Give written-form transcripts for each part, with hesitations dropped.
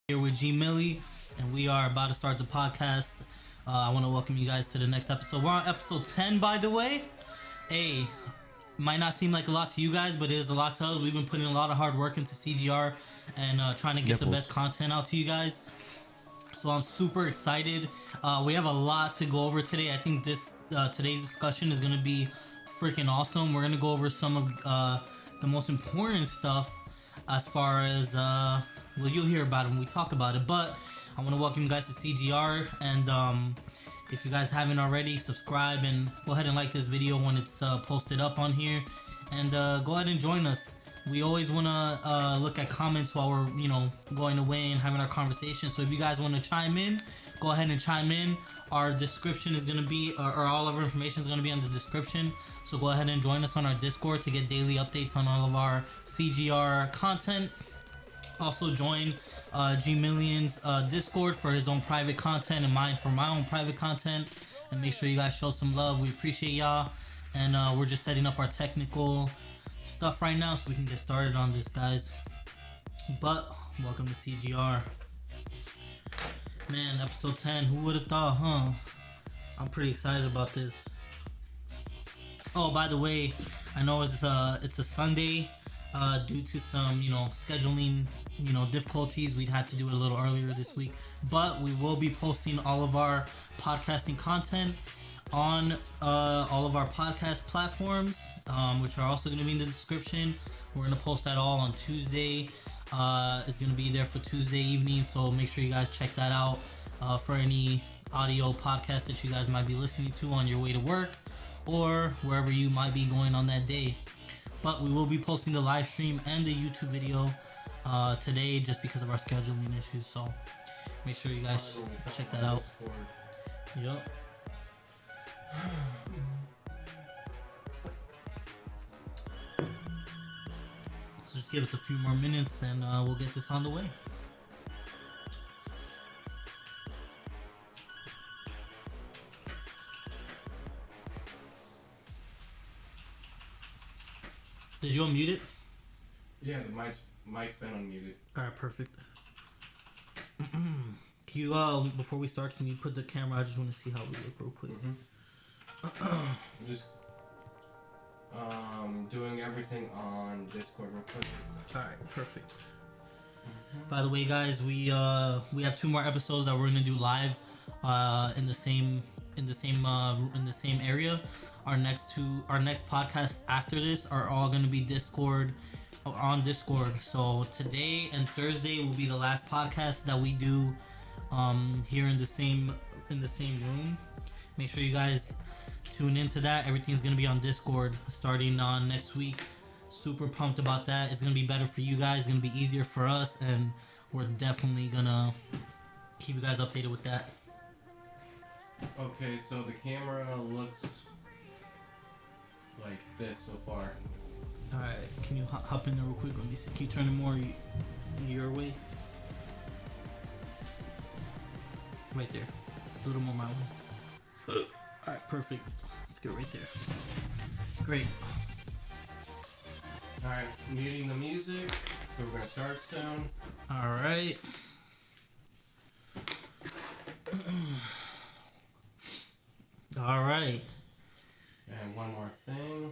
Here with GMillion, and we are about to start the podcast. I want to welcome you guys to the next episode. We're on episode 10, by the way. Hey, might not seem like a lot to you guys, but it is a lot to us. We've been putting a lot of hard work into CGR and trying to get the best content out to you guys. So I'm super excited. We have a lot to go over today. I think today's discussion is going to be freaking awesome. We're going to go over some of the most important stuff as far as... well, you'll hear about it when we talk about it, but I want to welcome you guys to CGR, and if you guys haven't already, subscribe and go ahead and like this video when it's posted up on here, and go ahead and join us. We always want to look at comments while we're, going away and having our conversation, so if you guys want to chime in, go ahead and chime in. Our description is going to be, or all of our information is going to be on the description, so go ahead and join us on our Discord to get daily updates on all of our CGR content. Also join GMillion's Discord for his own private content and mine for my own private content. And make sure you guys show some love. We appreciate y'all. And we're just setting up our technical stuff right now so we can get started on this, guys. But welcome to CGR. Man, episode 10. Who would have thought, huh? I'm pretty excited about this. Oh, by the way, I know it's a Sunday. Due to some, scheduling, difficulties, we'd had to do it a little earlier this week. But we will be posting all of our podcasting content on all of our podcast platforms, which are also going to be in the description. We're going to post that all on Tuesday. It's going to be there for Tuesday evening, so make sure you guys check that out for any audio podcast that you guys might be listening to on your way to work or wherever you might be going on that day. But we will be posting the live stream and the YouTube video today just because of our scheduling issues. So make sure you guys check that out. Yep. So just give us a few more minutes and we'll get this on the way. Did you unmute it? Yeah, the mic's been unmuted. Alright, perfect. Can you, before we start, can you put the camera? I just want to see how we look real quick. I'm just doing everything on Discord real quick. Alright, perfect. By the way, guys, we have 2 more episodes that we're gonna do live in the same area. Our next podcasts after this are all going to be on Discord. So today and Thursday will be the last podcast that we do here in the same room. Make sure you guys tune into that. Everything's going to be on Discord starting on next week. Super pumped about that. It's going to be better for you guys. It's going to be easier for us, and we're definitely going to keep you guys updated with that. Okay, so the camera looks like this so far. Alright, can you hop in there real quick? Let me see. Can you turn it more your way? Right there. A little more my way. Alright, perfect. Let's get right there. Great. Alright, muting the music. So we're going to start soon. Alright. Alright. And one more thing.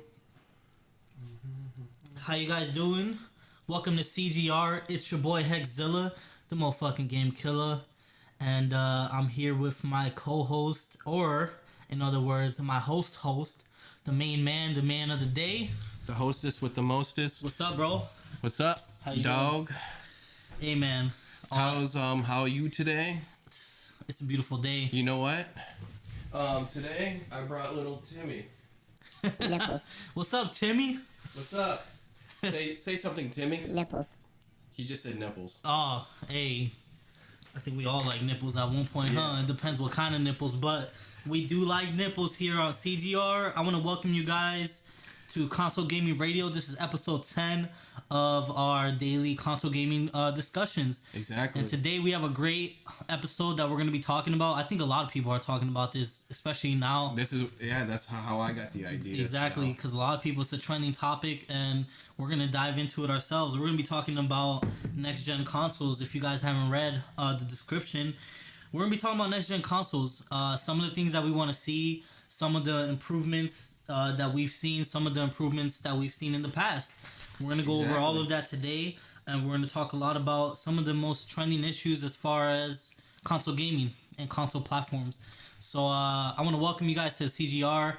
How you guys doing? Welcome to CGR. It's your boy hexzilla, the motherfucking game killer. And I'm here with my co-host, or in other words, my host, the main man, the man of the day. The hostess with the mostest. What's up, bro? What's up, How you dog? doing? Hey, man. How are you today? It's a beautiful day. You know what? Today I brought little Timmy. Nipples. What's up, Timmy? What's up? Say something, Timmy. Nipples. He just said nipples. Oh, hey. I think we all like nipples at one point, huh? It depends what kind of nipples, but we do like nipples here on CGR. I want to welcome you guys to Console Gaming Radio. This is episode 10 of our daily console gaming discussions. Exactly. And today we have a great episode that we're going to be talking about. I think a lot of people are talking about this, especially now. That's how I got the idea. Exactly, because a lot of people, it's a trending topic, and we're going to dive into it ourselves. We're going to be talking about next-gen consoles. If you guys haven't read the description, we're going to be talking about next-gen consoles. Some of the things that we want to see, some of the improvements that we've seen, some of the improvements that we've seen in the past. We're going to go over all of that today, and we're going to talk a lot about some of the most trending issues as far as console gaming and console platforms. So I want to welcome you guys to the CGR.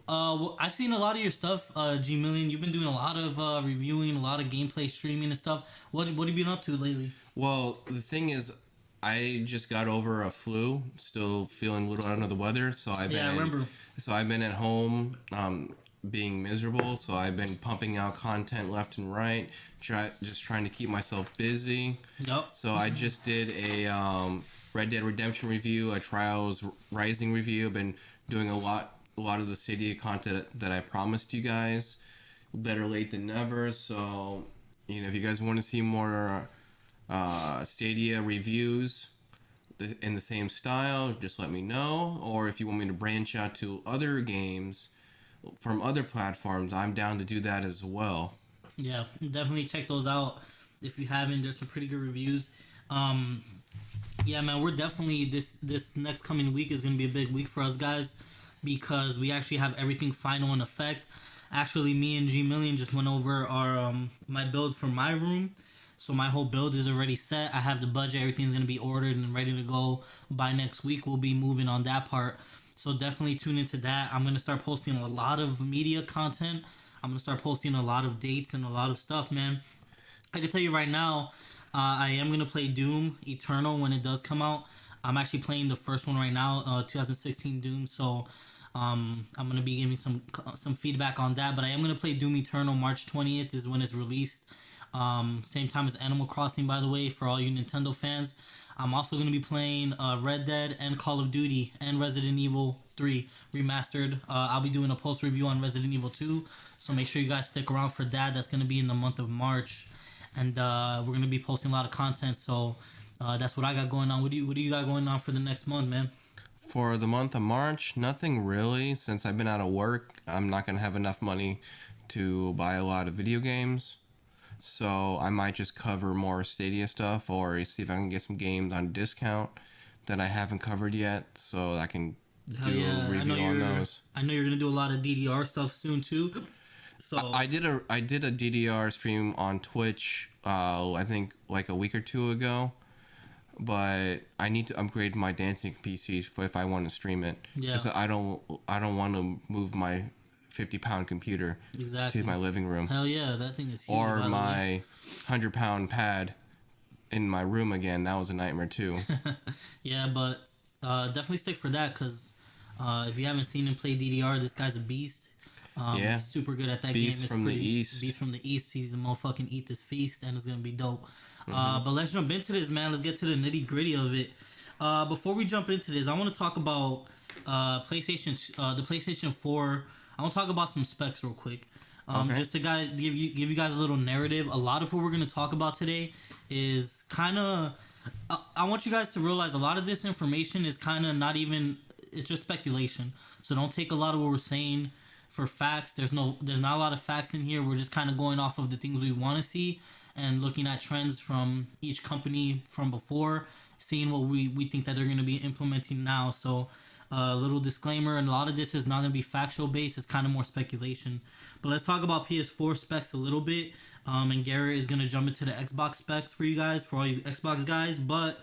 I've seen a lot of your stuff, GMillion. You've been doing a lot of reviewing, a lot of gameplay streaming and stuff. What have you been up to lately? Well, the thing is, I just got over a flu, still feeling a little under the weather. So I remember. So I've been at home, being miserable. So I've been pumping out content left and right, just trying to keep myself busy. Yep. So I just did a Red Dead Redemption review, a Trials Rising review. I've been doing a lot of the Stadia content that I promised you guys. Better late than never. So, if you guys want to see more Stadia reviews in the same style, just let me know. Or if you want me to branch out to other games from other platforms, I'm down to do that as well. Yeah, definitely check those out if you haven't. There's some pretty good reviews. Yeah, man, we're definitely this next coming week is gonna be a big week for us guys because we actually have everything final in effect. Actually, me and GMillion just went over our my build for my room. So my whole build is already set. I have the budget. Everything's going to be ordered and ready to go by next week. We'll be moving on that part. So definitely tune into that. I'm going to start posting a lot of media content. I'm going to start posting a lot of dates and a lot of stuff, man. I can tell you right now, I am going to play Doom Eternal when it does come out. I'm actually playing the first one right now, 2016 Doom. So I'm going to be giving some feedback on that. But I am going to play Doom Eternal. March 20th is when it's released. Same time as Animal Crossing, by the way, for all you Nintendo fans. I'm also going to be playing Red Dead and Call of Duty and Resident Evil 3 Remastered. I'll be doing a post review on Resident Evil 2, so make sure you guys stick around for that. That's going to be in the month of March, and we're going to be posting a lot of content, so that's what I got going on. What do you got going on for the next month, man? For the month of March, nothing really. Since I've been out of work, I'm not going to have enough money to buy a lot of video games. So I might just cover more Stadia stuff or see if I can get some games on discount that I haven't covered yet so I can do a review on those. I know you're going to do a lot of DDR stuff soon too. So I did a DDR stream on Twitch I think like a week or two ago. But I need to upgrade my dancing PC if I want to stream it. Yeah. Because I don't want to move my 50-pound computer to my living room. Hell yeah, that thing is huge. Or my 100-pound pad in my room again. That was a nightmare too. Yeah, but definitely stick for that because if you haven't seen him play DDR, this guy's a beast. Super good at that beast game. It's from the East. Beast from the East. He's a motherfucking eat this feast, and it's gonna be dope. But let's jump into this, man. Let's get to the nitty gritty of it. Before we jump into this, I want to talk about the PlayStation 4. I want to talk about some specs real quick. Just to give you guys a little narrative. A lot of what we're going to talk about today is kind of... I want you guys to realize a lot of this information is kind of not even... It's just speculation. So don't take a lot of what we're saying for facts. There's not a lot of facts in here. We're just kind of going off of the things we want to see and looking at trends from each company from before, seeing what we think that they're going to be implementing now. So... A little disclaimer, and a lot of this is not going to be factual based. It's kind of more speculation. But let's talk about PS4 specs a little bit. And Garrett is going to jump into the Xbox specs for you guys, for all you Xbox guys. But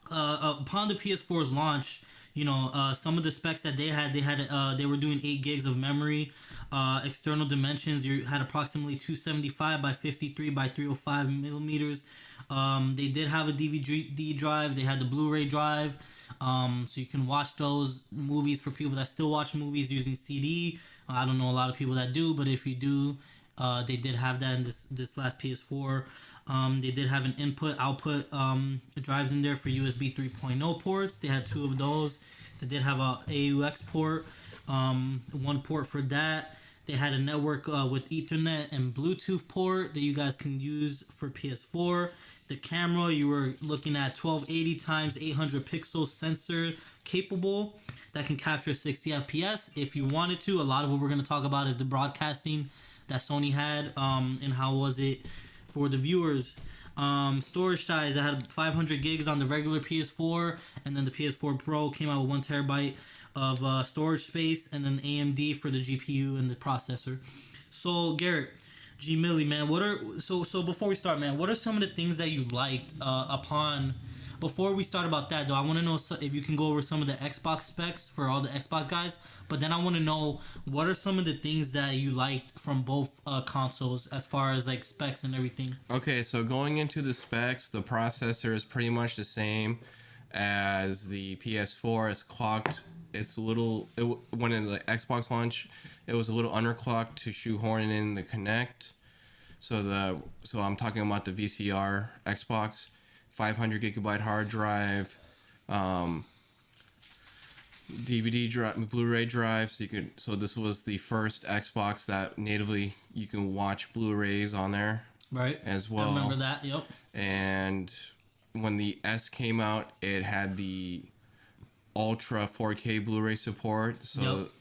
upon the PS4's launch, some of the specs that they were doing 8 gigs of memory. External dimensions, you had approximately 275 by 53 by 305 millimeters. They did have a DVD drive. They had the Blu-ray drive. So you can watch those movies for people that still watch movies using CD. I don't know a lot of people that do, but if you do, they did have that in this last PS4. They did have an input-output drives in there for USB 3.0 ports. They had 2 of those. They did have a AUX port, 1 port for that. They had a network with Ethernet and Bluetooth port that you guys can use for PS4. The camera, you were looking at 1280 times 800 pixels sensor capable that can capture 60 FPS if you wanted to. A lot of what we're going to talk about is the broadcasting that Sony had, and how was it for the viewers. Storage size, I had 500 gigs on the regular PS4, and then the PS4 Pro came out with 1 terabyte of storage space, and then AMD for the GPU and the processor. So Garrett, GMillion, man, so before we start, man, what are some of the things that you liked upon? Before we start about that, though, I want to know if you can go over some of the Xbox specs for all the Xbox guys. But then I want to know what are some of the things that you liked from both consoles as far as like specs and everything. Okay, so going into the specs, the processor is pretty much the same as the PS4. It's clocked. It's a little. When in the Xbox launch, it was a little underclocked to shoehorn in the Kinect. So I'm talking about the VCR Xbox, 500 gigabyte hard drive, DVD drive, Blu-ray drive. So this was the first Xbox that natively you can watch Blu-rays on there, right? As well. I remember that. Yep. And when the S came out, it had the Ultra 4K Blu-ray support. So, yep.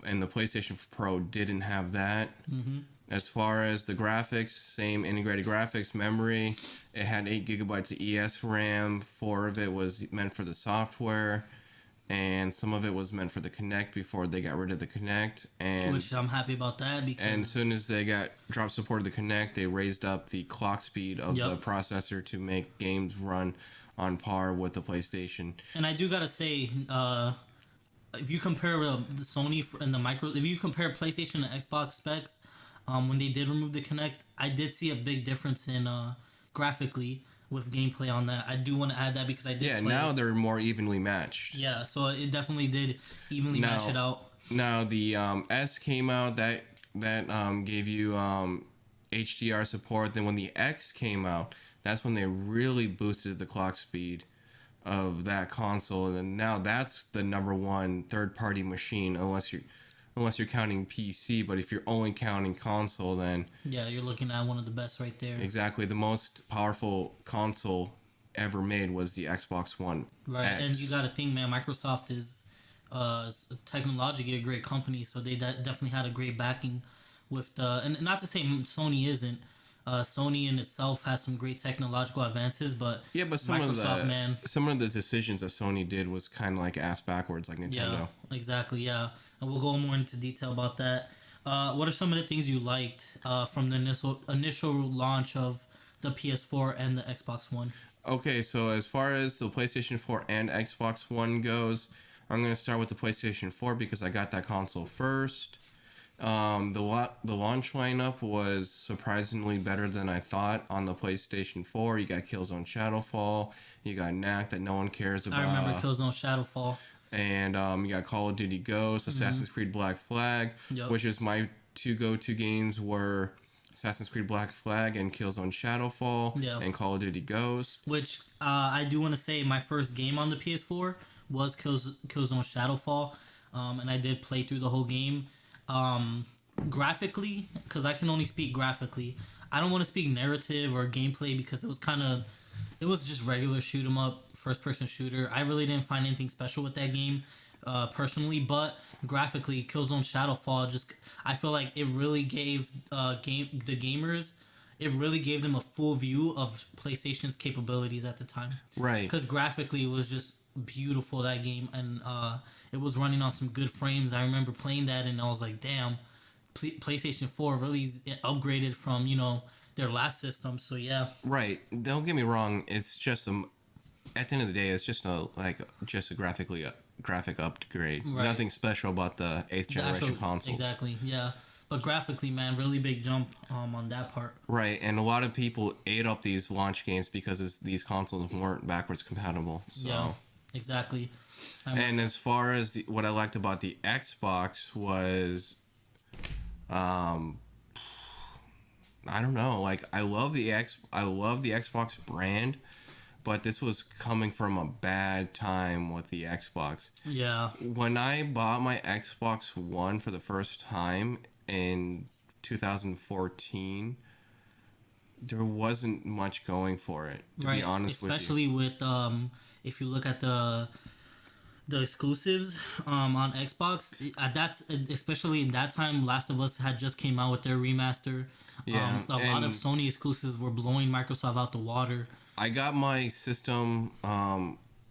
And the PlayStation Pro didn't have that. Mm-hmm. As far as the graphics, same integrated graphics memory. It had 8 gigabytes of ES RAM. 4 of it was meant for the software, and some of it was meant for the Kinect before they got rid of the Kinect. And which I'm happy about that, because and as soon as they got dropped support of the Kinect, they raised up the clock speed of the processor to make games run on par with the PlayStation. And I do gotta say, if you compare the Sony and the if you compare PlayStation and Xbox specs, when they did remove the Kinect, I did see a big difference in graphically with gameplay on that. I do want to add that because I did. Yeah, play now it. They're more evenly matched. Yeah, so it definitely did evenly match it out. Now the S came out that gave you HDR support. Then when the X came out, that's when they really boosted the clock speed of that console. And now that's the number one third-party machine, unless you're counting PC. But if you're only counting console, then yeah, you're looking at one of the best right there. Exactly, the most powerful console ever made was the Xbox One. Right, X. and you got to think, man, Microsoft is technologically a great company, so they definitely had a great backing with the. And not to say Sony isn't. Sony in itself has some great technological advances, but some Microsoft, some of the decisions that Sony did was kind of like ass backwards, like Nintendo. Yeah, exactly. Yeah, and we'll go more into detail about that. What are some of the things you liked from the initial launch of the PS4 and the Xbox One? Okay, so as far as the PlayStation 4 and Xbox One goes, I'm going to start with the PlayStation 4 because I got that console first. The launch lineup was surprisingly better than I thought on the PlayStation 4. You got Killzone Shadowfall, you got Knack that no one cares about. I remember Killzone Shadowfall. And you got Call of Duty Ghosts, Assassin's Creed Black Flag, which is my two go-to games were Assassin's Creed Black Flag and Killzone Shadowfall and Call of Duty Ghosts. Which I do want to say my first game on the PS4 was Killzone Shadowfall, and I did play through the whole game. Graphically, because I can only speak graphically, I don't want to speak narrative or gameplay because it was just regular shoot 'em up first person shooter. I really didn't find anything special with that game personally, but graphically Killzone Shadowfall I feel like it really gave the gamers, it really gave them a full view of PlayStation's capabilities at the time, right? Because graphically it was just beautiful, that game, and it was running on some good frames. I remember playing that and I was like, damn, PlayStation 4 really upgraded from their last system. So yeah, right. Don't get me wrong, it's just at the end of the day, it's just a graphic upgrade. Right. Nothing special about the 8th generation consoles. Exactly, yeah. But graphically, man, really big jump on that part. Right, and a lot of people ate up these launch games because these consoles weren't backwards compatible. So. Yeah, exactly. And as far as what I liked about the Xbox was, I don't know, like I love the Xbox brand, but this was coming from a bad time with the Xbox. Yeah. When I bought my Xbox One for the first time in 2014, there wasn't much going for it, to be honest with you. Especially with if you look at the exclusives on Xbox, at that, especially in that time, Last of Us had just came out with their remaster. Yeah, A lot of Sony exclusives were blowing Microsoft out the water. I got my system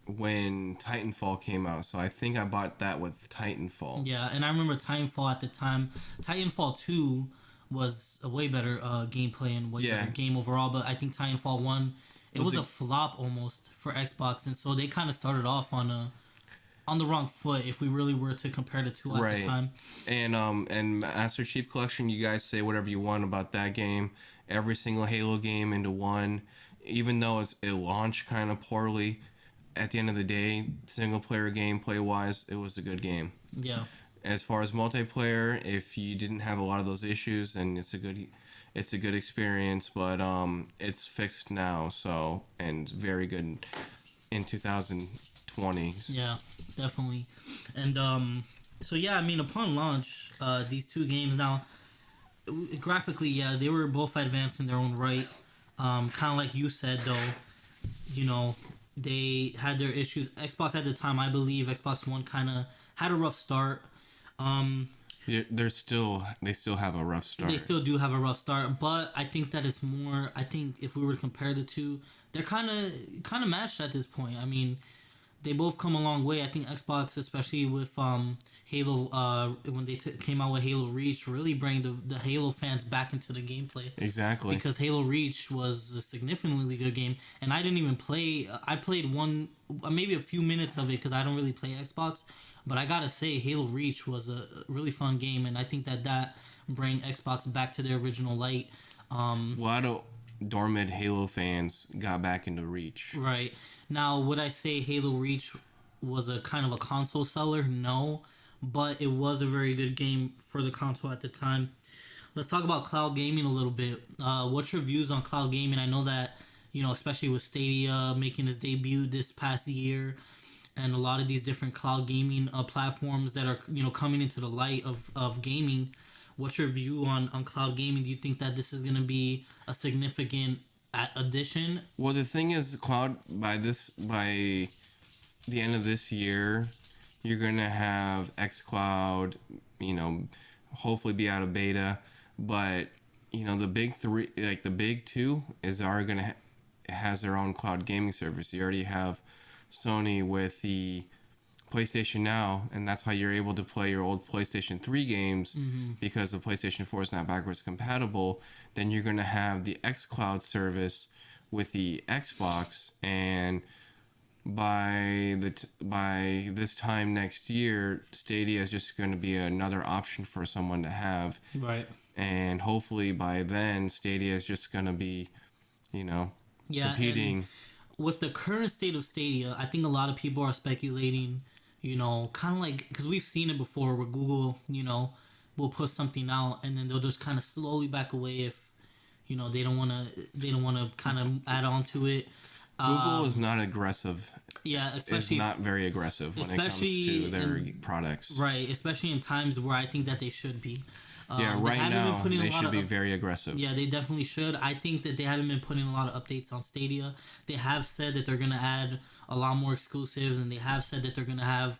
when Titanfall came out, so I think I bought that with Titanfall. Yeah, and I remember Titanfall at the time. Titanfall 2 was a way better gameplay and way better game overall, but I think Titanfall 1, it was a flop almost for Xbox, and so they kind of started off on the wrong foot if we really were to compare the two at the time. And Master Chief Collection, you guys say whatever you want about that game. Every single Halo game into one, even though it launched kind of poorly, at the end of the day, single player gameplay wise, it was a good game. Yeah. As far as multiplayer, if you didn't have a lot of those issues, then it's a good experience. But it's fixed now, so, and very good in 2020. Yeah, definitely. And so yeah, I mean, upon launch, these two games now, graphically, yeah, they were both advanced in their own right. Kind of like you said, though, you know, they had their issues. Xbox at the time, I believe, Xbox One kind of had a rough start. They still have a rough start. They still do have a rough start, but I think that it's more. I think if we were to compare the two, they're kind of matched at this point. I mean, they both come a long way. I think Xbox, especially with Halo, when they came out with Halo Reach, really bring the Halo fans back into the gameplay. Exactly. Because Halo Reach was a significantly good game, and I didn't even play. I played maybe a few minutes of it because I don't really play Xbox. But I gotta say, Halo Reach was a really fun game, and I think that bring Xbox back to their original light. A lot of dormant Halo fans got back into Reach. Right. Now, would I say Halo Reach was a kind of a console seller? No. But it was a very good game for the console at the time. Let's talk about cloud gaming a little bit. What's your views on cloud gaming? I know that, especially with Stadia making its debut this past year, and a lot of these different cloud gaming platforms that are, coming into the light of gaming. What's your view on cloud gaming? Do you think that this is going to be a significant addition? Well, the thing is, cloud, by the end of this year, you're going to have xCloud, hopefully be out of beta. But, the big three, like the big two, has their own cloud gaming service. You already have Sony with the PlayStation Now, and that's how you're able to play your old PlayStation 3 games because the PlayStation 4 is not backwards compatible. Then you're going to have the xCloud service with the Xbox, and by this time next year, Stadia is just going to be another option for someone to have. Right. And hopefully by then, Stadia is just going to be, competing. With the current state of Stadia, I think a lot of people are speculating, kind of like, because we've seen it before where Google, will put something out and then they'll just kind of slowly back away if, they don't want to kind of add on to it. Google is not aggressive. Yeah, especially. It's not very aggressive when it comes to their products. Right, especially in times where I think that they should be. Right now, they should be very aggressive. Yeah, they definitely should. I think that they haven't been putting a lot of updates on Stadia. They have said that they're going to add a lot more exclusives, and they have said that they're going to have,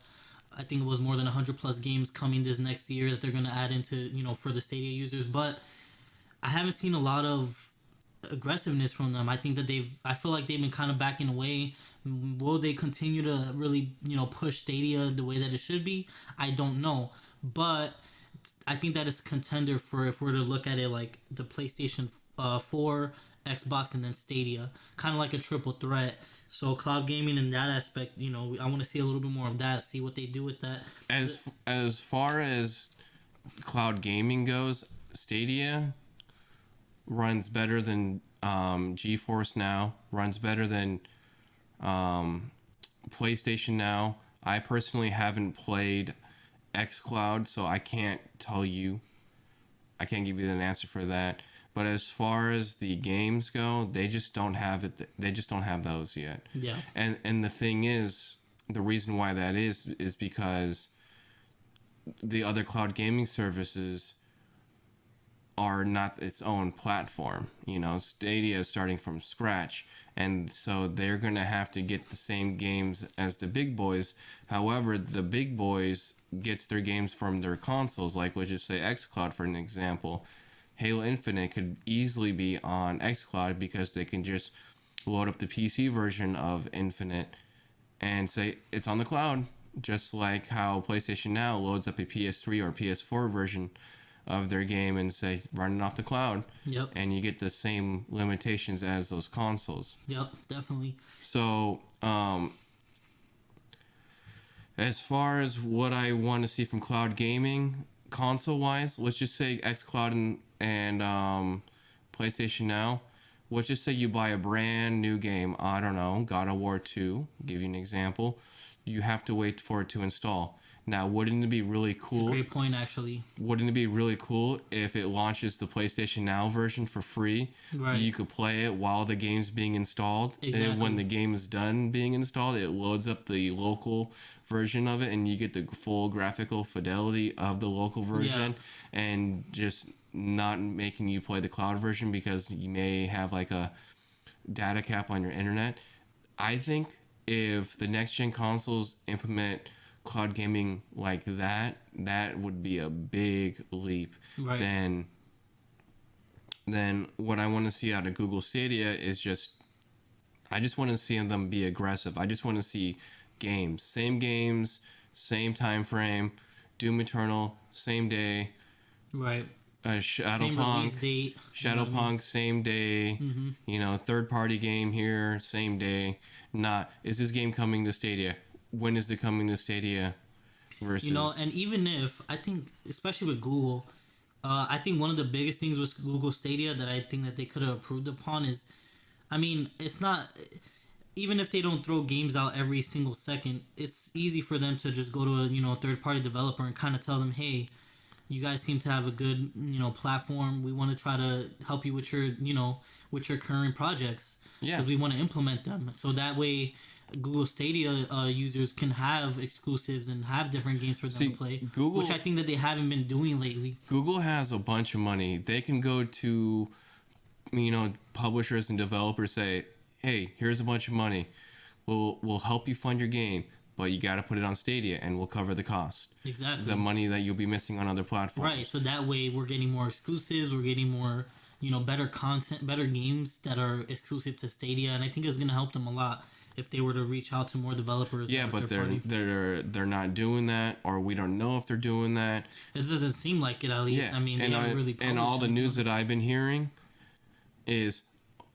I think it was more than 100 plus games coming this next year that they're going to add into, for the Stadia users. But I haven't seen a lot of aggressiveness from them. I think that I feel like they've been kind of backing away. Will they continue to really, push Stadia the way that it should be? I don't know. But I think that it's a contender for, if we're to look at it like the PlayStation 4, Xbox, and then Stadia, kind of like a triple threat. So cloud gaming in that aspect, I want to see a little bit more of that, see what they do with that. As far as cloud gaming goes, Stadia runs better than GeForce Now, runs better than PlayStation Now. I personally haven't played xCloud, so I can't give you an answer for that. But as far as the games go, they just don't have it. They just don't have those yet. Yeah. And the thing is, the reason why that is because the other cloud gaming services are not its own platform. You know, Stadia is starting from scratch, and so they're going to have to get the same games as the big boys. However, the big boys gets their games from their consoles, like let's just say xCloud for an example. Halo Infinite could easily be on xCloud because they can just load up the PC version of Infinite and say it's on the cloud, just like how PlayStation Now loads up a PS3 or PS4 version of their game and say run it off the cloud. Yep. And you get the same limitations as those consoles. Yep, definitely. So, as far as what I want to see from cloud gaming, console-wise, let's just say xCloud and PlayStation Now. Let's just say you buy a brand new game. I don't know, God of War 2. Give you an example. You have to wait for it to install. Now, wouldn't it be really cool? That's a great point, actually. Wouldn't it be really cool if it launches the PlayStation Now version for free? Right. You could play it while the game's being installed. Exactly. And when the game is done being installed, it loads up the local version of it, and you get the full graphical fidelity of the local version, and just not making you play the cloud version because you may have like a data cap on your internet. I think if the next gen consoles implement cloud gaming like that would be a big leap. Right. Then what I want to see out of Google Stadia is I just want to see them be aggressive. I just want to see games, same time frame, Doom Eternal, same day. Right. Shadowpunk, same release date. Shadowpunk, same day. Mm-hmm. You know, third party game here, same day. Not, is this game coming to Stadia? When is it coming to Stadia? Versus, You know, and even if, I think, especially with Google, I think one of the biggest things with Google Stadia that I think that they could have improved upon is, I mean, it's not, even if they don't throw games out every single second, it's easy for them to just go to a, third-party developer and kind of tell them, hey, you guys seem to have a good, platform. We want to try to help you with your, with your current projects. Yeah. Because we want to implement them. So that way, Google Stadia users can have exclusives and have different games for them to play. Google, which I think that they haven't been doing lately. Google has a bunch of money. They can go to, publishers and developers, say, hey, here's a bunch of money. We'll help you fund your game, but you got to put it on Stadia, and we'll cover the cost. Exactly. The money that you'll be missing on other platforms. Right. So that way, we're getting more exclusives. We're getting more, better content, better games that are exclusive to Stadia, and I think it's going to help them a lot if they were to reach out to more developers. Yeah, but they're not doing that, or we don't know if they're doing that. It doesn't seem like it, at least. Yeah. I mean, they haven't really published and all the news anything. that I've been hearing is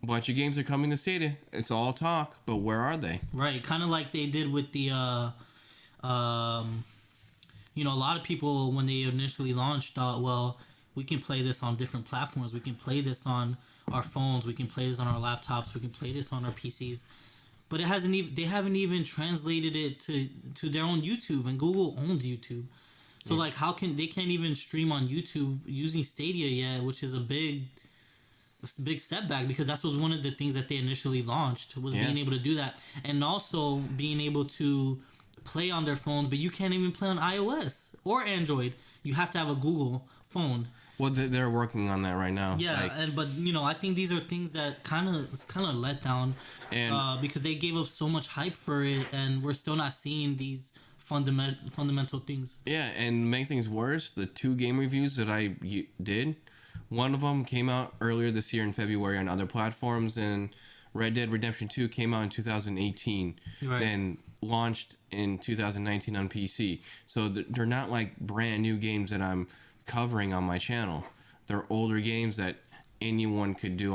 a bunch of games are coming to Stadia. It's all talk, but where are they? Right, kind of like they did with the, a lot of people when they initially launched thought, well, we can play this on different platforms. We can play this on our phones. We can play this on our laptops. We can play this on our PCs. But it hasn't even. They haven't even translated it to their own YouTube, and Google owns YouTube. So like, how can they can't even stream on YouTube using Stadia yet, which is a big setback because that was one of the things that they initially launched was being able to do that, and also being able to play on their phones. But you can't even play on iOS or Android. You have to have a Google phone. Well, they're working on that right now. Yeah, but I think these are things that kind of let down, and because they gave up so much hype for it, and we're still not seeing these fundamental things. Yeah, and to make things worse, the 2 game reviews that I did, one of them came out earlier this year in February on other platforms, and Red Dead Redemption 2 came out in 2018, right. and launched in 2019 on PC. So they're not like brand new games that I'm covering on my channel. They're older games that anyone could do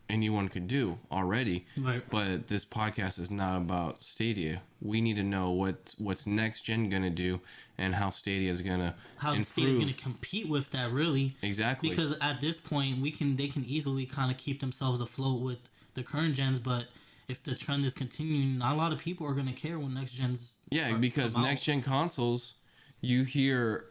anyone could do already. Right. But this podcast is not about Stadia. We need to know what's next gen gonna do and how Stadia is gonna Stadia's gonna compete with that, really. Exactly. Because at this point they can easily kind of keep themselves afloat with the current gens, but if the trend is continuing, not a lot of people are going to care when next gens. Yeah, because next gen consoles, you hear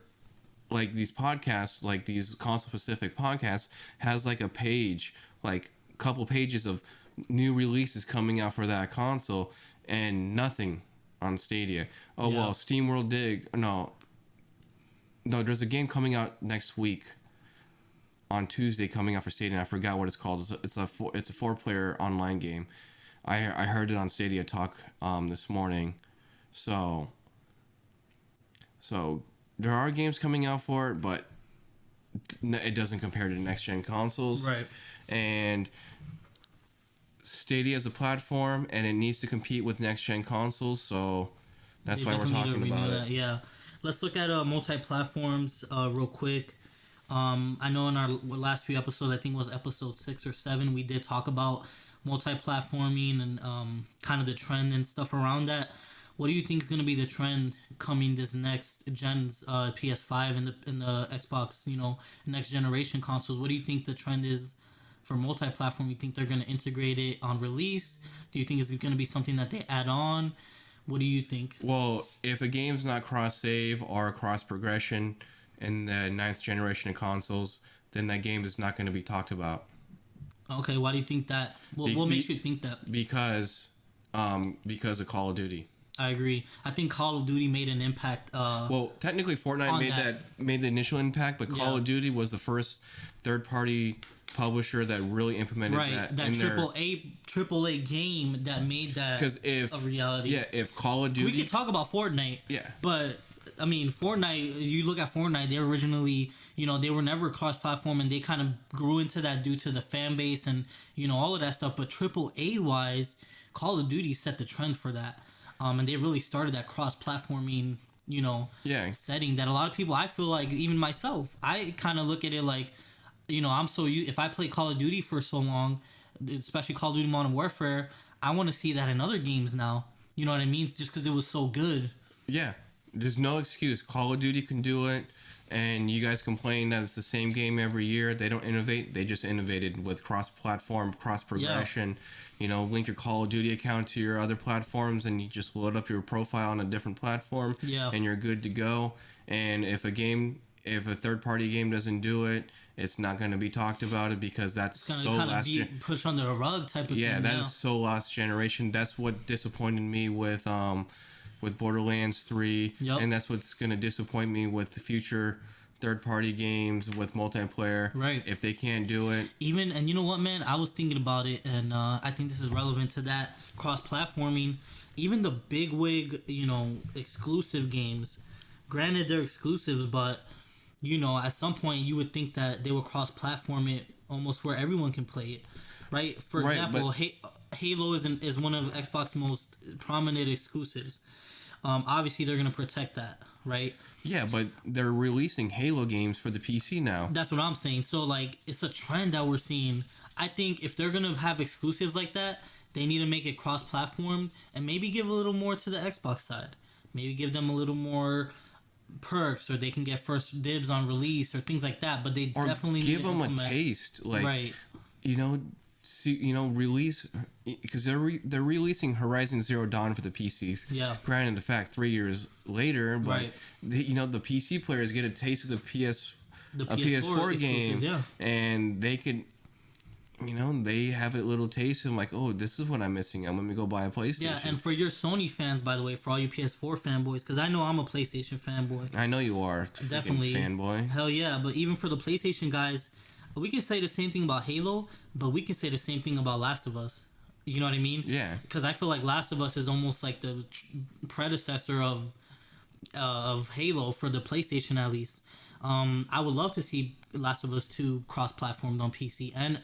like these podcasts, like these console specific podcasts, has like a page, like a couple pages of new releases coming out for that console, and nothing on Stadia. Oh Yeah. well, SteamWorld Dig. No, there's a game coming out next week. On Tuesday, coming out for Stadia, and I forgot what it's called. It's a 4-player online game. I heard it on Stadia Talk this morning. So there are games coming out for it, but it doesn't compare to next gen consoles. Right. And Stadia is a platform, and it needs to compete with next gen consoles. So that's why we're talking about it. Yeah. Let's look at multi-platforms real quick. I know in our last few episodes, I think it was episode 6 or 7, we did talk about multi-platforming and kind of the trend and stuff around that. What do you think is going to be the trend coming this next gen's PS5 and the Xbox, next generation consoles? What do you think the trend is for multi-platform? You think they're going to integrate it on release? Do you think it's going to be something that they add on? What do you think? Well, if a game's not cross-save or cross-progression in the 9th generation of consoles, then that game is not going to be talked about. Okay, why do you think that? What makes you think that? Because of Call of Duty. I agree. I think Call of Duty made an impact. Well, technically Fortnite made the initial impact, but Call of Duty was the first third-party publisher that really implemented that triple A game that made that a reality. Yeah, if Call of Duty, we could talk about Fortnite. Yeah, but I mean, Fortnite. You look at Fortnite; they originally, they were never cross-platform, and they kind of grew into that due to the fan base and all of that stuff. But triple A wise, Call of Duty set the trend for that. And they really started that cross-platforming, setting that a lot of people, I feel like, even myself, I kind of look at it like, if I play Call of Duty for so long, especially Call of Duty Modern Warfare, I want to see that in other games now. You know what I mean? Just because it was so good. Yeah. There's no excuse. Call of Duty can do it, and you guys complain that it's the same game every year. They don't innovate. They just innovated with cross-platform, cross-progression. Yeah. Link your Call of Duty account to your other platforms, and you just load up your profile on a different platform, and you're good to go. And if a third-party game doesn't do it, it's not going to be talked about it because that's so last year. Pushed under the rug type of thing. Yeah, that is so last generation. That's what disappointed me with Borderlands 3, and that's what's going to disappoint me with the future third-party games with multiplayer. Right. If they can't do it. And you know what, man? I was thinking about it, and I think this is relevant to that cross-platforming. Even the bigwig, exclusive games. Granted, they're exclusives, but, at some point you would think that they would cross-platform it almost where everyone can play it. Right? For example, Halo is one of Xbox's most prominent exclusives. Obviously, they're going to protect that, right? Yeah, but they're releasing Halo games for the PC now. That's what I'm saying. So, it's a trend that we're seeing. I think if they're going to have exclusives like that, they need to make it cross-platform and maybe give a little more to the Xbox side. Maybe give them a little more perks, or they can get first dibs on release or things like that. But they definitely give them a taste. Right. Release, because they're releasing Horizon Zero Dawn for the PC. Yeah. Granted, the fact 3 years later, but the PC players get a taste of the PS4 game, and they could, they have a little taste and like, oh, this is what I'm missing. I'm gonna go buy a PlayStation. Yeah, and for your Sony fans, by the way, for all you PS4 fanboys, because I know I'm a PlayStation fanboy. I know you are. Definitely fanboy. Hell yeah! But even for the PlayStation guys, we can say the same thing about Halo, but we can say the same thing about Last of Us. You know what I mean? Yeah. Because I feel like Last of Us is almost like the predecessor of Halo for the PlayStation, at least. I would love to see Last of Us 2 cross-platformed on PC and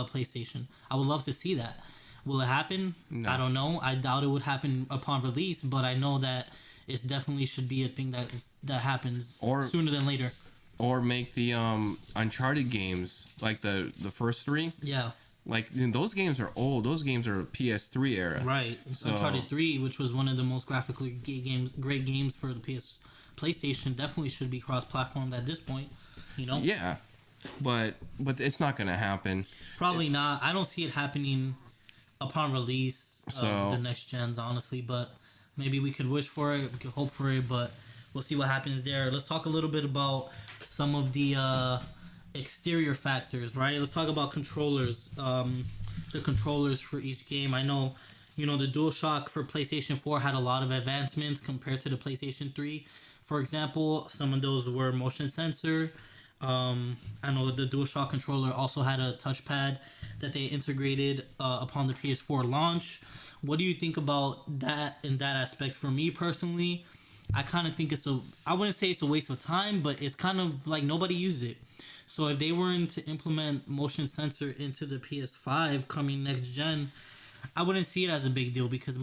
PlayStation. I would love to see that. Will it happen? No. I don't know. I doubt it would happen upon release, but I know that it definitely should be a thing that happens sooner than later. Or make the Uncharted games, like the first 3. Yeah. Like, those games are old. Those games are PS3 era. Right. So, Uncharted 3, which was one of the most graphically great games for the PlayStation, definitely should be cross-platformed at this point. Yeah. But it's not going to happen. Probably not. I don't see it happening upon release of the next gens, honestly. But maybe we could wish for it. We could hope for it. But we'll see what happens there. Let's talk a little bit about some of the exterior factors, right? Let's talk about controllers. The controllers for each game. I know, the DualShock for PlayStation 4 had a lot of advancements compared to the PlayStation 3. For example, some of those were motion sensor. I know the DualShock controller also had a touchpad that they integrated upon the PS4 launch. What do you think about that in that aspect? For me personally, I kind of think I wouldn't say it's a waste of time, but it's kind of like nobody used it. So if they weren't to implement motion sensor into the PS5 coming next gen, I wouldn't see it as a big deal because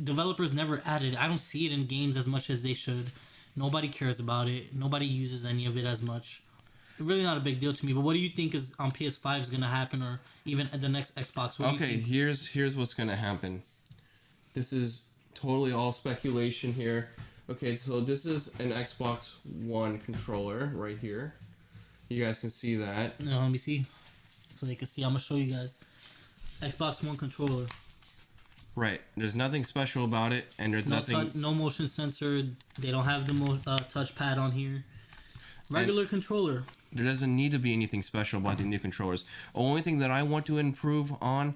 developers never added it. I don't see it in games as much as they should. Nobody cares about it. Nobody uses any of it as much. Really not a big deal to me. But what do you think is on PS5 is gonna happen, or even at the next Xbox? Okay, here's what's gonna happen. This is totally all speculation here. Okay, so this is an Xbox One controller right here. You guys can see that. No, let me see. So they can see. I'm gonna show you guys. Xbox One controller. Right. There's nothing special about it, and there's nothing. No motion sensor. They don't have the touchpad on here. Regular controller. There doesn't need to be anything special about the new controllers. Only thing that I want to improve on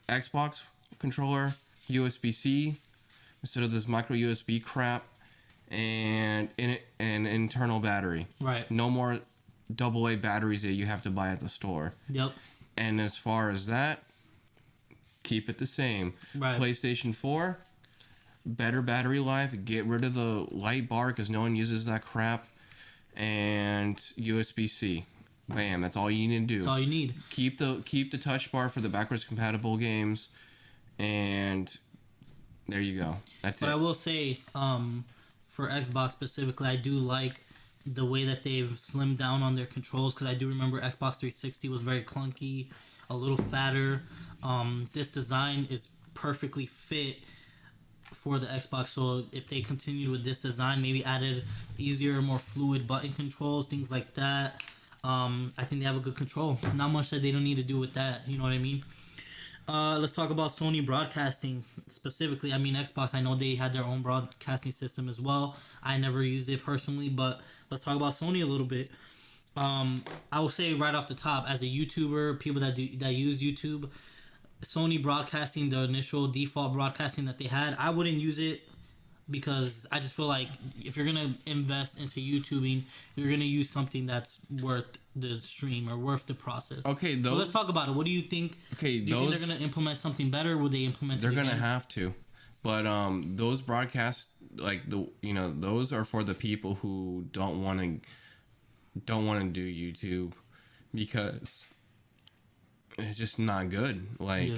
Xbox controller, USB-C instead of this micro USB crap, and an internal battery. Right. No more AA batteries that you have to buy at the store. Yep. And as far as that, keep it the same. Right. PlayStation 4, better battery life. Get rid of the light bar because no one uses that crap. And USB-C. Bam, that's all you need to do. That's all you need. Keep the touch bar for the backwards compatible games, and there you go. That's it. But I will say, for Xbox specifically, I do like the way that they've slimmed down on their controls, because I do remember Xbox 360 was very clunky, a little fatter. This design is perfectly fit for the Xbox, so if they continued with this design, maybe added easier, more fluid button controls, things like that, I think they have a good control. Not much that they don't need to do with that, you know what I mean? Let's talk about Sony broadcasting specifically. I mean, Xbox, I know they had their own broadcasting system as well. I never used it personally, but let's talk about Sony a little bit. I will say right off the top, as a YouTuber, people that use YouTube, Sony broadcasting, the initial default broadcasting that they had, I wouldn't use it, because I just feel like if you're gonna invest into YouTubing, you're gonna use something that's worth the stream or worth the process. Okay, but let's talk about it. What do you think? Okay, do you think they're gonna implement something better? Will they implement? They're gonna have to, but those broadcasts, like those are for the people who don't want to do YouTube, because it's just not good. Like,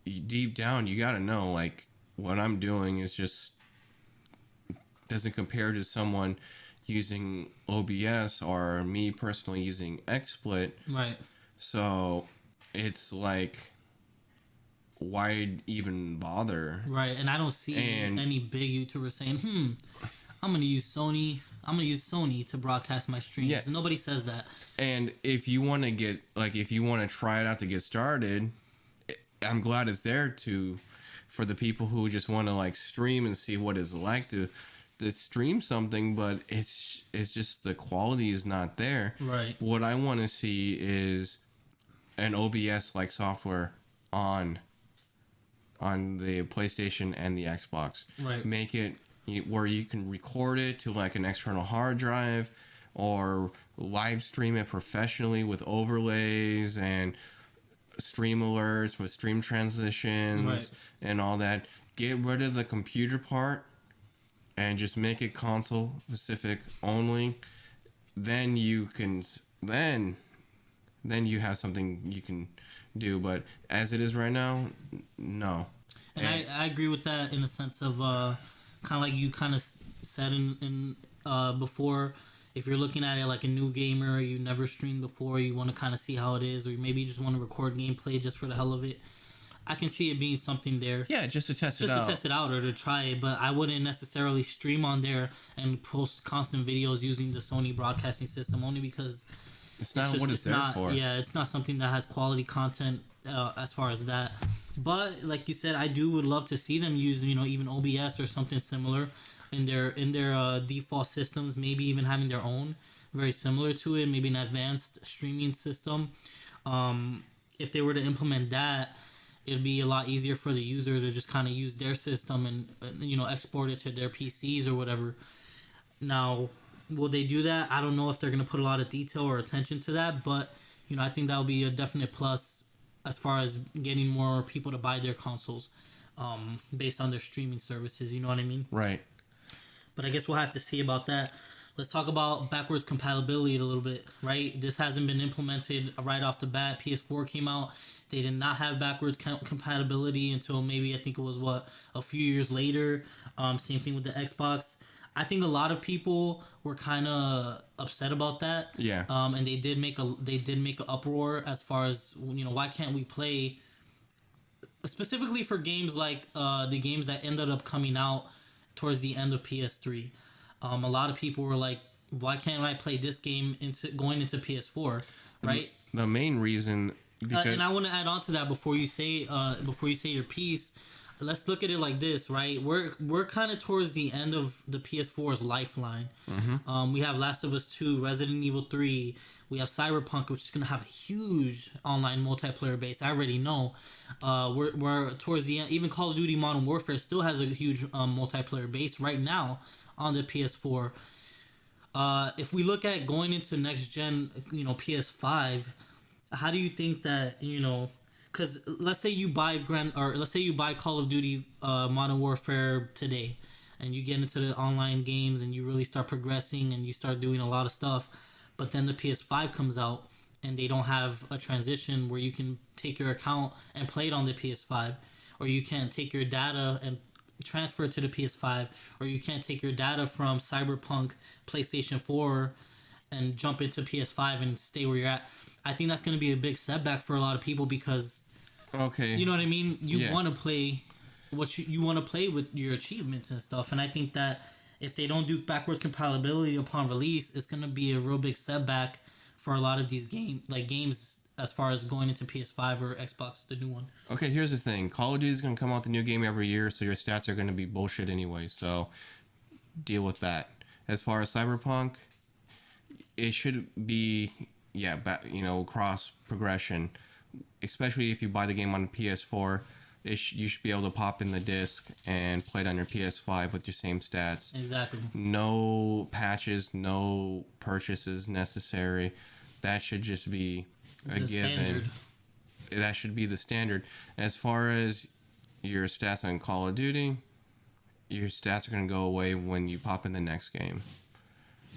deep down, you gotta know, like, what I'm doing is just doesn't compare to someone using OBS or me personally using XSplit. Right. So it's like, why even bother? Right. And I don't see any big YouTubers saying, I'm gonna use Sony to broadcast my streams. Yeah. Nobody says that. And if you want to try it out to get started, I'm glad it's there for the people who just want to like stream and see what it's like to stream something, but it's just the quality is not there. Right. What I want to see is an OBS like software on the PlayStation and the Xbox. Right. Make it where you can record it to like an external hard drive, or live stream it professionally with overlays and stream alerts with stream transitions and all that. Get rid of the computer part and just make it console specific only. Then you can then you have something you can do. But as it is right now, no. And I agree with that in the sense of kind of like you kind of said in before. If you're looking at it like a new gamer, you never streamed before, you want to kind of see how it is, or maybe you just want to record gameplay just for the hell of it, I can see it being something there. Yeah, just to test it out. Just to test it out or to try it, but I wouldn't necessarily stream on there and post constant videos using the Sony broadcasting system, only because it's not what it's there for. Yeah, it's not something that has quality content as far as that. But like you said, would love to see them use even OBS or something similar. in their default systems, maybe even having their own very similar to it, maybe an advanced streaming system. If they were to implement that, it'd be a lot easier for the user to just kind of use their system and export it to their PCs or whatever. Now, will they do that? I don't know if they're gonna put a lot of detail or attention to that, but I think that would be a definite plus as far as getting more people to buy their consoles, based on their streaming services. You know what I mean? Right. But I guess we'll have to see about that. Let's talk about backwards compatibility a little bit, right? This hasn't been implemented right off the bat. PS4 came out. They did not have backwards compatibility until maybe, I think it was, a few years later. Same thing with the Xbox. I think a lot of people were kind of upset about that. Yeah. And they did make an uproar as far as, why can't we play specifically for games like the games that ended up coming out towards the end of PS3. A lot of people were like, why can't I play this game going into PS4, right? The main reason, because and I want to add on to that before you say your piece. Let's look at it like this, right? We're kind of towards the end of the PS4's lifeline. We have Last of Us 2, Resident Evil 3. We have Cyberpunk, which is going to have a huge online multiplayer base. I already know. We're towards the end. Even Call of Duty Modern Warfare still has a huge multiplayer base right now on the PS4. If we look at going into next gen, PS5, how do you think that, because let's say you buy Call of Duty Modern Warfare today, and you get into the online games and you really start progressing and you start doing a lot of stuff, but then the PS5 comes out and they don't have a transition where you can take your account and play it on the PS5, or you can't take your data and transfer it to the PS5, or you can't take your data from Cyberpunk PlayStation 4 and jump into PS5 and stay where you're at. I think that's going to be a big setback for a lot of people because, you know what I mean? You want to play what you want to play with your achievements and stuff. And I think that if they don't do backwards compatibility upon release, it's going to be a real big setback for a lot of these games as far as going into PS5 or Xbox, the new one. Okay, here's the thing. Call of Duty is going to come out with a new game every year, so your stats are going to be bullshit anyway. So deal with that. As far as Cyberpunk, it should be cross progression, especially if you buy the game on PS4. You should be able to pop in the disc and play it on your PS5 with your same stats. Exactly. No patches, no purchases necessary. That should just be a given. Standard. That should be the standard. As far as your stats on Call of Duty, your stats are going to go away when you pop in the next game.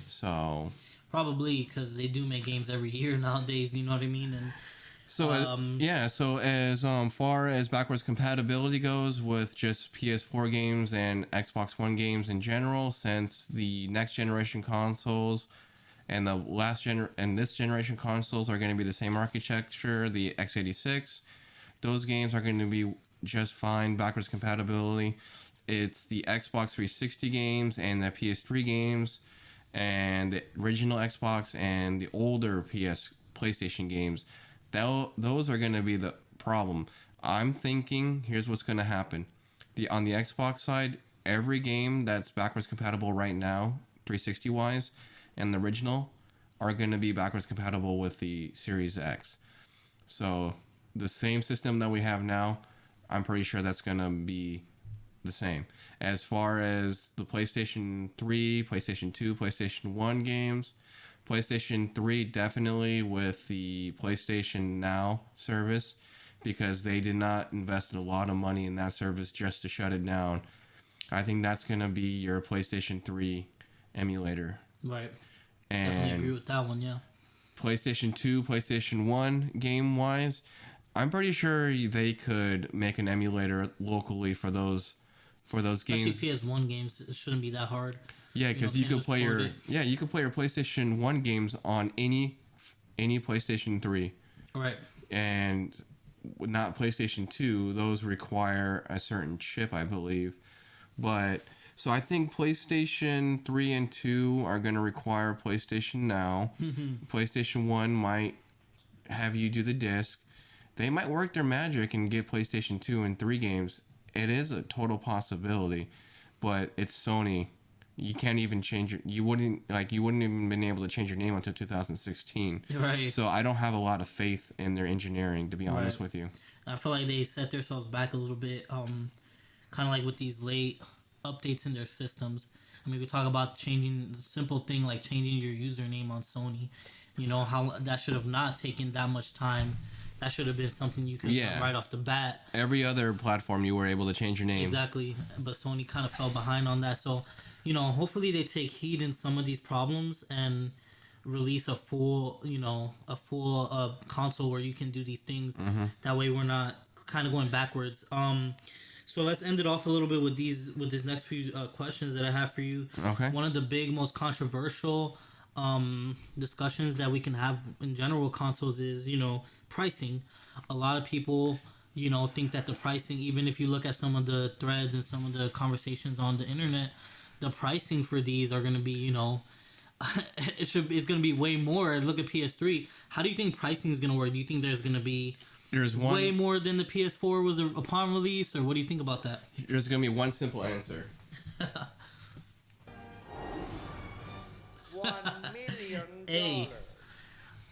So probably because they do make games every year nowadays, you know what I mean? And so as far as backwards compatibility goes with just PS4 games and Xbox One games in general, since the next generation consoles and this generation consoles are going to be the same architecture, the x86, those games are going to be just fine backwards compatibility. It's the Xbox 360 games and the PS3 games and the original Xbox and the older PlayStation games. Those are going to be the problem. I'm thinking, here's what's going to happen. On the Xbox side, every game that's backwards compatible right now, 360 wise, and the original are going to be backwards compatible with the Series X. So the same system that we have now, I'm pretty sure that's going to be the same. As far as the PlayStation 3, PlayStation 2, PlayStation 1 games, PlayStation 3 definitely with the PlayStation Now service, because they did not invest a lot of money in that service just to shut it down. I think that's going to be your PlayStation 3 emulator. Right. And definitely agree with that one, yeah. PlayStation 2, PlayStation 1 game-wise, I'm pretty sure they could make an emulator locally for those Especially games. PS1 games, it shouldn't be that hard. Yeah, because you could play your PlayStation 1 games on any PlayStation 3. Right. And not PlayStation 2. Those require a certain chip, I believe. But so I think PlayStation 3 and 2 are going to require PlayStation Now. PlayStation 1 might have you do the disc. They might work their magic and get PlayStation 2 and 3 games. It is a total possibility, but it's Sony. you can't even change you wouldn't even been able to change your name until 2016. Right. So I don't have a lot of faith in their engineering, to be honest Right. with you. I feel like they set themselves back a little bit, kind of like with these late updates in their systems. I mean, we talk about changing the simple thing like changing your username on Sony. You know how that should have not taken that much time. That should have been something you could have done right off the bat. Every other platform you were able to change your name. Exactly, but Sony kind of fell behind on that. So, you know, hopefully they take heed in some of these problems and release a full console where you can do these things. Mm-hmm. That way we're not kind of going backwards. So let's end it off a little bit with these next few questions that I have for you. Okay. One of the big, most controversial discussions that we can have in general with consoles is, you know, pricing. A lot of people, you know, think that the pricing, even if you look at some of the threads and some of the conversations on the internet, the pricing for these are going to be, you know, it's going to be way more. Look at PS3. How do you think pricing is going to work? Do you think there's going to be way more than the PS4 was upon release, or what do you think about that? There's going to be one simple answer. $1 million. Hey.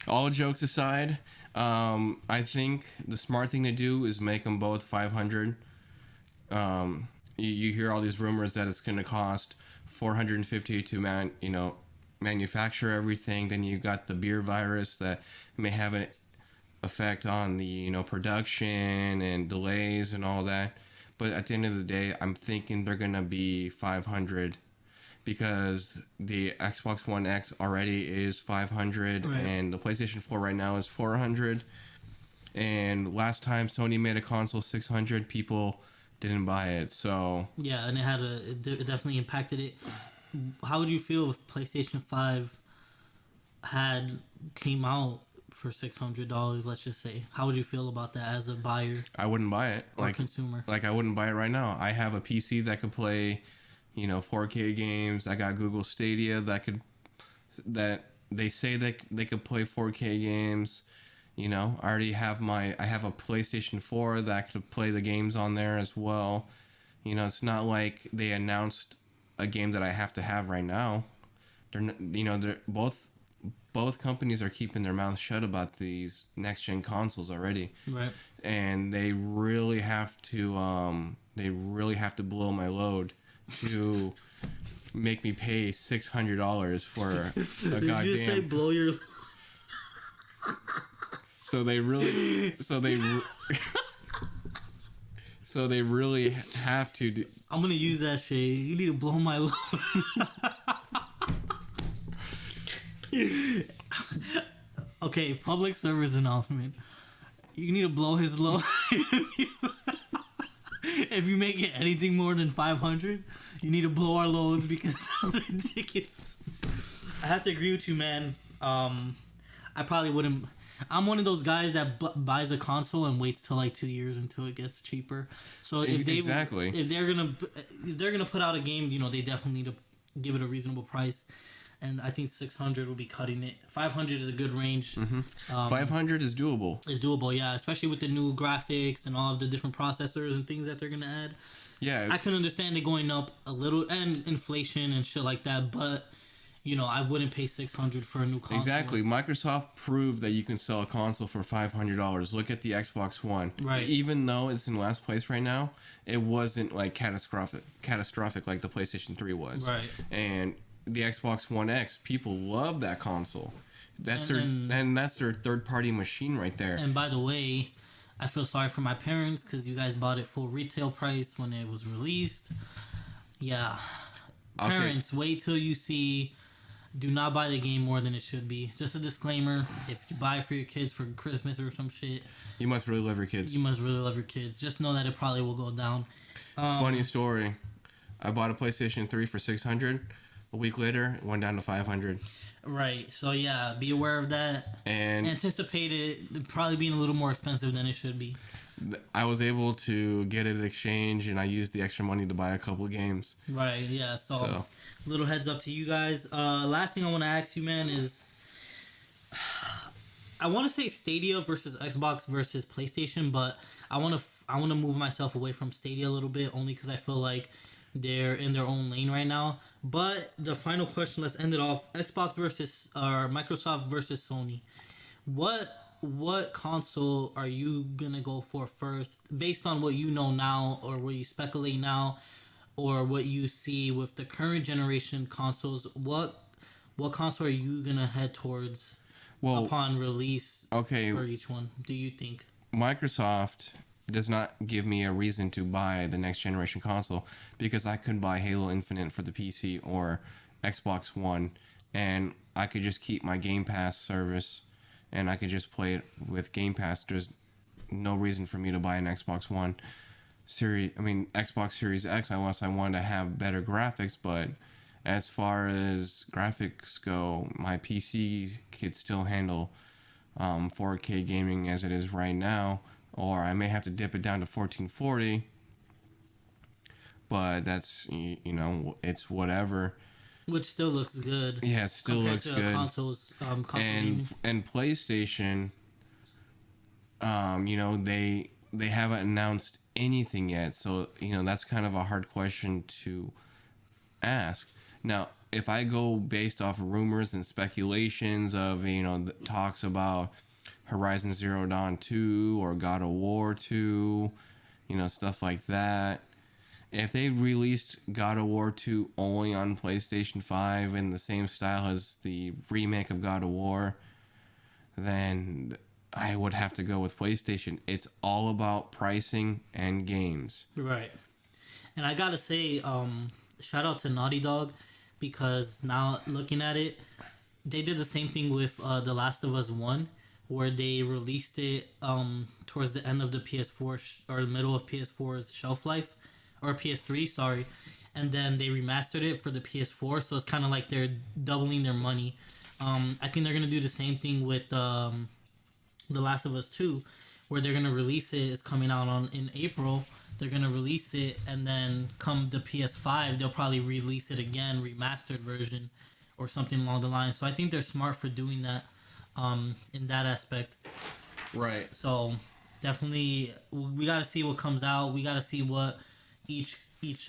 All jokes aside, I think the smart thing to do is make them both 500. You hear all these rumors that it's going to cost 450 to manufacture everything. Then you got the beer virus that may have an effect on the production and delays and all that. But at the end of the day, I'm thinking they're going to be 500. Because the Xbox One X already is 500, right. And the PlayStation 4 right now is 400. And last time Sony made a console 600, people didn't buy it. So yeah, and it definitely impacted it. How would you feel if PlayStation 5 came out for $600? Let's just say, how would you feel about that as a buyer? I wouldn't buy it. Or consumer. Like I wouldn't buy it right now. I have a PC that could play 4K games. I got Google Stadia that they say that they could play 4K games. I have a PlayStation 4 that could play the games on there as well. It's not like they announced a game that I have to have right now. They're both companies are keeping their mouths shut about these next gen consoles already. Right. And they really have to blow my load to make me pay $600 for a Did goddamn. you just say blow your? So they really have to do. I'm gonna use that shit. You need to blow my load. Okay, public service announcement. You need to blow his load. If you make it anything more than 500, you need to blow our loads because that's ridiculous. I have to agree with you, man. I probably wouldn't. I'm one of those guys that buys a console and waits till like 2 years until it gets cheaper. So if they're gonna put out a game, they definitely need to give it a reasonable price. And I think 600 will be cutting it. 500 is a good range. Mm-hmm. 500 is doable. It's doable, yeah. Especially with the new graphics and all of the different processors and things that they're going to add. Yeah. I can understand it going up a little, and inflation and shit like that. But, I wouldn't pay 600 for a new console. Exactly. Microsoft proved that you can sell a console for $500. Look at the Xbox One. Right. Even though it's in last place right now, it wasn't like catastrophic like the PlayStation 3 was. Right. And the Xbox One X, people love that console. That's their third-party machine right there. And by the way, I feel sorry for my parents because you guys bought it full retail price when it was released. Yeah, okay. Parents, wait till you see. Do not buy the game more than it should be. Just a disclaimer: if you buy it for your kids for Christmas or some shit, you must really love your kids. Just know that it probably will go down. Funny story: I bought a PlayStation 3 for $600. A week later, it went down to $500. Right. So, yeah, be aware of that. And anticipate it probably being a little more expensive than it should be. I was able to get it at exchange, and I used the extra money to buy a couple of games. Right, yeah. So, little heads up to you guys. Last thing I want to ask you, man, is... I want to say Stadia versus Xbox versus PlayStation, but I want to move myself away from Stadia a little bit, only because I feel like They're in their own lane right now. But the final question, let's end it off. Xbox versus or Microsoft versus Sony. What console are you gonna go for first, based on what you know now, or what you speculate now, or what you see with the current generation consoles? What console are you gonna head towards upon release? Okay, for each one, do you think? Microsoft does not give me a reason to buy the next generation console because I could buy Halo Infinite for the PC or Xbox One, and I could just keep my Game Pass service, and I could just play it with Game Pass. There's no reason for me to buy an Xbox One Xbox Series X unless I wanted to have better graphics. But as far as graphics go, my PC could still handle 4K gaming as it is right now, or I may have to dip it down to 1440, but that's, it's whatever. Which still looks good. Yeah, it still looks good. Console and PlayStation, they haven't announced anything yet, so that's kind of a hard question to ask. Now, if I go based off rumors and speculations of talks about Horizon Zero Dawn 2 or God of War 2, stuff like that. If they released God of War 2 only on PlayStation 5 in the same style as the remake of God of War, then I would have to go with PlayStation. It's all about pricing and games. Right. And I gotta say, shout out to Naughty Dog, because now looking at it, they did the same thing with The Last of Us 1, where they released it towards the end of the PS4 or the middle of PS4's shelf life, or PS3, sorry, and then they remastered it for the PS4. So it's kind of like they're doubling their money. I think they're gonna do the same thing with The Last of Us 2, where they're gonna release it. It's coming out in April. They're gonna release it, and then come the PS5, they'll probably release it again, remastered version, or something along the line. So I think they're smart for doing that. In that aspect, right? So definitely, we got to see what comes out. We got to see what each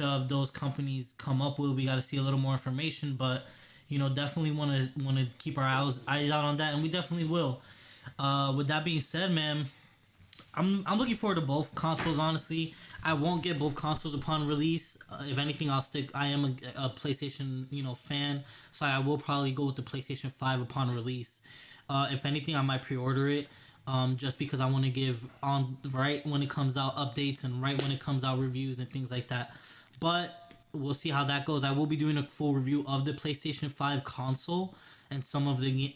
of those companies come up with. We got to see a little more information, but definitely want to keep our eyes out on that, and we definitely will. With that being said, man, I'm looking forward to both consoles. Honestly, I won't get both consoles upon release. If anything, I am a PlayStation fan, so I will probably go with the PlayStation 5 upon release. If anything, I might pre-order it, just because I want to give right when it comes out updates, and right when it comes out reviews and things like that. But we'll see how that goes. I will be doing a full review of the PlayStation 5 console and some of the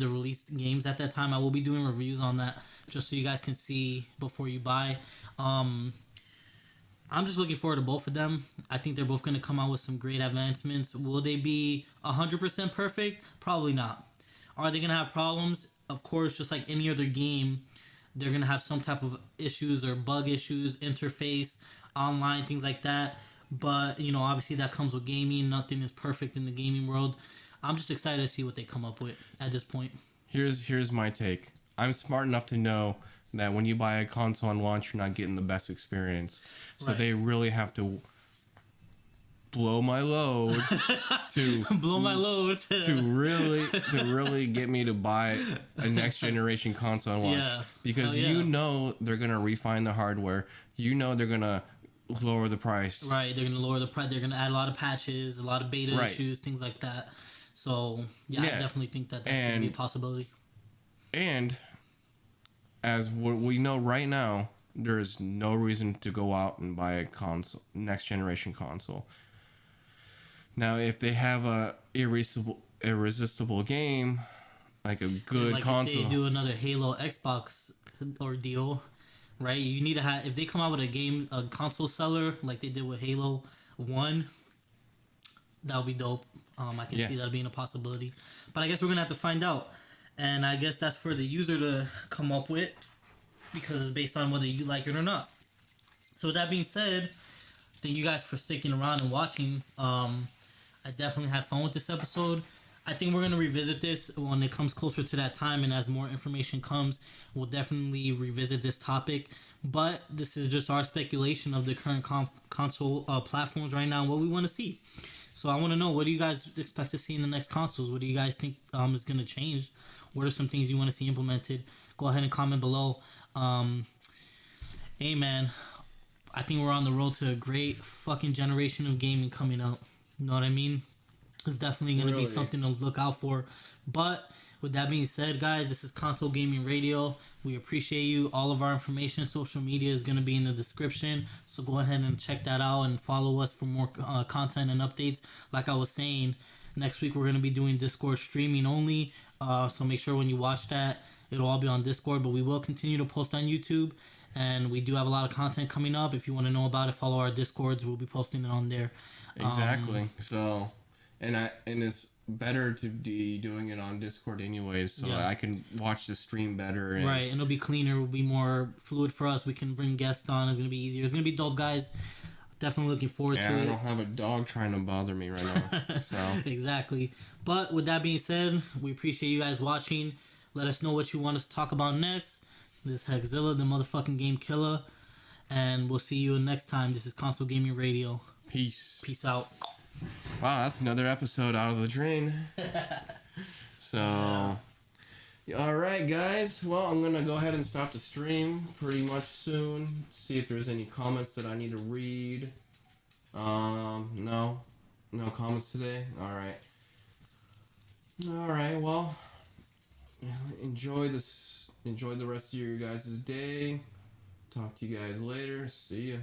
released games at that time. I will be doing reviews on that, just so you guys can see before you buy. I'm just looking forward to both of them. I think they're both going to come out with some great advancements. Will they be 100% perfect? Probably not. Are they going to have problems? Of course, just like any other game, they're going to have some type of issues or bug issues, interface, online, things like that. But, obviously that comes with gaming. Nothing is perfect in the gaming world. I'm just excited to see what they come up with at this point. Here's my take. I'm smart enough to know that when you buy a console on launch, you're not getting the best experience. So They really have to blow my load to really get me to buy a next generation console on launch. Because they're gonna refine the hardware. They're gonna lower the price. Right, they're gonna lower the price. They're gonna add a lot of patches, a lot of beta issues, things like that. So I definitely think that's gonna be a possibility. And as what we know right now, there is no reason to go out and buy a console, next generation console. Now, if they have a irresistible game, like a good console, if they do another Halo Xbox ordeal, right? You need to have, if they come out with a console seller like they did with Halo 1, that would be dope. I can see that being a possibility, but I guess we're gonna have to find out, and I guess that's for the user to come up with, because it's based on whether you like it or not. So with that being said, thank you guys for sticking around and watching. I definitely had fun with this episode. I think we're gonna revisit this when it comes closer to that time, and as more information comes, we'll definitely revisit this topic. But this is just our speculation of the current console platforms right now, and what we want to see. So I want to know, what do you guys expect to see in the next consoles? What do you guys think is gonna change? What are some things you want to see implemented? Go ahead and comment below. Hey man, I think we're on the road to a great fucking generation of gaming coming up. You know what I mean? It's definitely going to be something to look out for. But with that being said, guys, this is Console Gaming Radio. We appreciate you. All of our information, social media is going to be in the description. So go ahead and check that out and follow us for more content and updates. Like I was saying, next week we're going to be doing Discord streaming only. So make sure when you watch that, it'll all be on Discord. But we will continue to post on YouTube. And we do have a lot of content coming up. If you want to know about it, follow our Discords. We'll be posting it on there. Exactly. So... And it's better to be doing it on Discord anyways, so I can watch the stream better. And... Right, and it'll be cleaner, it'll be more fluid for us. We can bring guests on. It's gonna be easier. It's gonna be dope, guys. Definitely looking forward to it. I don't have a dog trying to bother me right now. So exactly. But with that being said, we appreciate you guys watching. Let us know what you want us to talk about next. This is Hexzilla, the motherfucking game killer, and we'll see you next time. This is Console Gaming Radio. Peace. Peace out. Wow, that's another episode out of the drain. So, alright guys, well, I'm going to go ahead and stop the stream pretty much soon. See if there's any comments that I need to read. No comments today? Alright. Alright, well, enjoy the rest of your guys' day. Talk to you guys later. See ya.